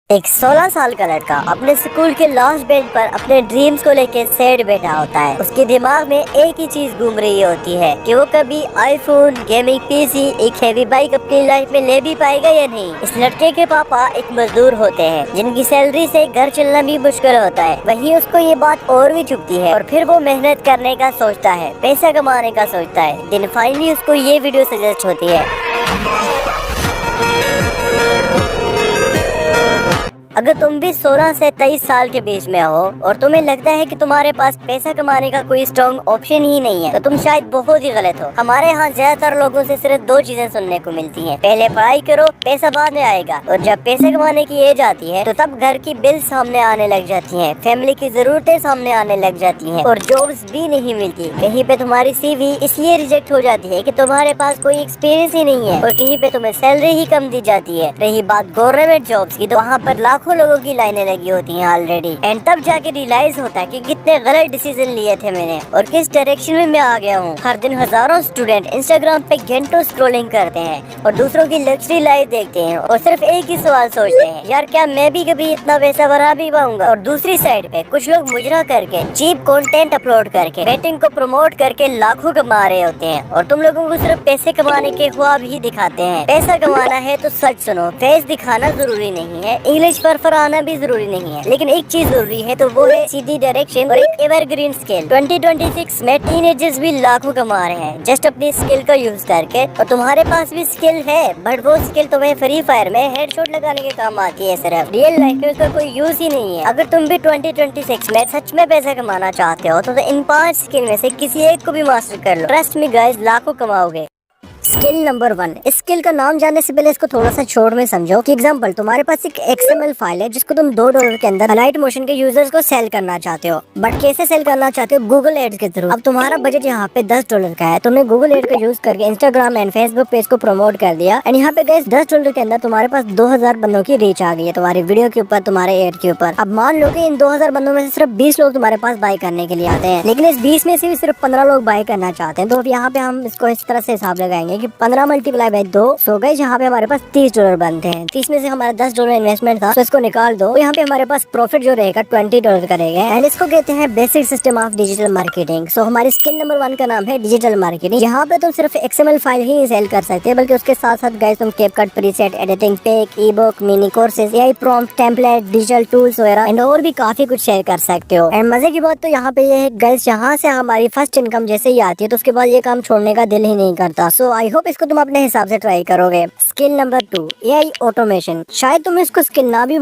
एक 16 साल का लड़का अपने स्कूल के लास्ट बेंच पर अपने ड्रीम्स को लेकर सैड बैठा होता है। उसके दिमाग में एक ही चीज घूम रही होती है कि वो कभी आईफोन, गेमिंग पीसी, एक हैवी बाइक अपनी लाइफ में ले भी पाएगा या नहीं। इस लड़के के पापा एक मजदूर होते हैं जिनकी सैलरी से घर चलना भी मुश्किल होता है। वहीं उसको ये बात और भी चुभती है और फिर वो मेहनत करने का सोचता है, पैसा कमाने का सोचता है। दिन फाइनली उसको ये वीडियो सजेस्ट होती है। अगर तुम भी 16 से 23 साल के बीच में हो और तुम्हें लगता है कि तुम्हारे पास पैसा कमाने का कोई स्ट्रॉन्ग ऑप्शन ही नहीं है, तो तुम शायद बहुत ही गलत हो। हमारे यहाँ ज्यादातर लोगों से सिर्फ दो चीजें सुनने को मिलती हैं। पहले पढ़ाई करो, पैसा बाद में आएगा। और जब पैसे कमाने की एज आती है तो तब घर की बिल सामने आने लग जाती है, फैमिली की जरूरतें सामने आने लग जाती है और जॉब्स भी नहीं मिलती। कहीं पे तुम्हारी सीवी इसलिए रिजेक्ट हो जाती है कि तुम्हारे पास कोई एक्सपीरियंस ही नहीं है और कहीं पे तुम्हें सैलरी ही कम दी जाती है। रही बात गवर्नमेंट जॉब्स की, तो वहाँ पर लाखों लोगों की लाइनें लगी होती हैं ऑलरेडी। एंड तब जाके रियलाइज होता है कि कितने गलत डिसीजन लिए थे मैंने और किस डायरेक्शन में मैं आ गया हूँ। हर दिन हजारों स्टूडेंट इंस्टाग्राम पे घंटों स्क्रॉलिंग करते हैं और दूसरों की लग्जरी लाइफ देखते हैं और सिर्फ एक ही सवाल सोचते हैं, यार क्या मैं भी कभी इतना पैसा बना भी पाऊंगा। और दूसरी साइड पे कुछ लोग मुजरा करके, चीप कंटेंट अपलोड करके, बेटिंग को प्रमोट करके लाखों कमा रहे होते हैं और तुम लोगों को सिर्फ पैसे कमाने के ख्वाब ही दिखाते हैं। पैसा कमाना है तो सच सुनो, फेस दिखाना जरूरी नहीं है, इंग्लिश पर आना भी जरूरी नहीं है, लेकिन एक चीज जरूरी है तो वो है सीधी डायरेक्शन और एक एवरग्रीन स्किल। 2026 में टीनेजर्स भी लाखों कमा रहे हैं जस्ट अपनी स्किल का यूज करके। और तुम्हारे पास भी स्किल है, बट वो स्किल तुम्हें फ्री फायर में हेडशॉट लगाने के काम आती है, सिर्फ रियल लाइफ में उसका कोई यूज ही नहीं है। अगर तुम भी 2026 में सच में पैसा कमाना चाहते हो तो इन 5 स्किल में से किसी एक को भी मास्टर कर लो। ट्रस्ट मी गाइस, लाखों कमाओगे। Skill number 1। इस स्किल का नाम जानने से पहले इसको थोड़ा सा शॉर्ट में समझो कि एग्जांपल, तुम्हारे पास एक XML फाइल है जिसको तुम $2 के अंदर अलाइट मोशन के यूजर्स को सेल करना चाहते हो। बट कैसे सेल करना चाहते हो? गूगल एड्स के थ्रू। अब तुम्हारा बजट यहाँ पे $10 का है, तुमने गूगल एड का यूज करके इंस्टाग्राम एंड फेसबुक पेज को प्रमोट कर दिया एंड यहाँ पे गाइस $10 के अंदर तुम्हारे पास 2000 बंदों की रीच आ गई है तुम्हारी वीडियो के ऊपर, तुम्हारे एड के ऊपर। अब मान लो कि इन 2000 बंदों में से सिर्फ 20 लोग तुम्हारे पास बाय करने के लिए आते हैं, लेकिन इस 20 में से भी सिर्फ 15 लोग बाय करना चाहते हैं। तो यहाँ पे हम इसको इस तरह से हिसाब लगाएंगे कि 15 मल्टीप्लाई बाय 2, सो गाइस यहाँ पे हमारे पास $30 बनते हैं। 30 में से हमारा $10 इन्वेस्टमेंट था, तो इसको निकाल दो। तो यहाँ पे हमारे पास प्रॉफिट जो रहेगा $20 का रहेगा एंड इसको कहते हैं basic system of digital marketing. So हमारी स्किल नंबर 1 का नाम है डिजिटल मार्केटिंग। यहाँ पे तुम सिर्फ XML फाइल ही सेल कर सकते हैं, बल्कि उसके साथ साथ गाइस तुम कैपकट, प्रीसेट, एडिटिंग पैक, ई book, mini courses, AI prompt, template, digital tools वगैरह एंड और भी काफी कुछ शेयर कर सकते हो। एंड मजे की बात तो यहाँ पे ये है गाइस, यहाँ से हमारी फर्स्ट इनकम जैसे ही आती है तो उसके बाद ये काम छोड़ने का दिल ही नहीं करता। सो आई होप इसको तुम अपने हिसाब से ट्राई करोगे। Skill number 2, AI automation. शायद तुम इसको स्किल ना भी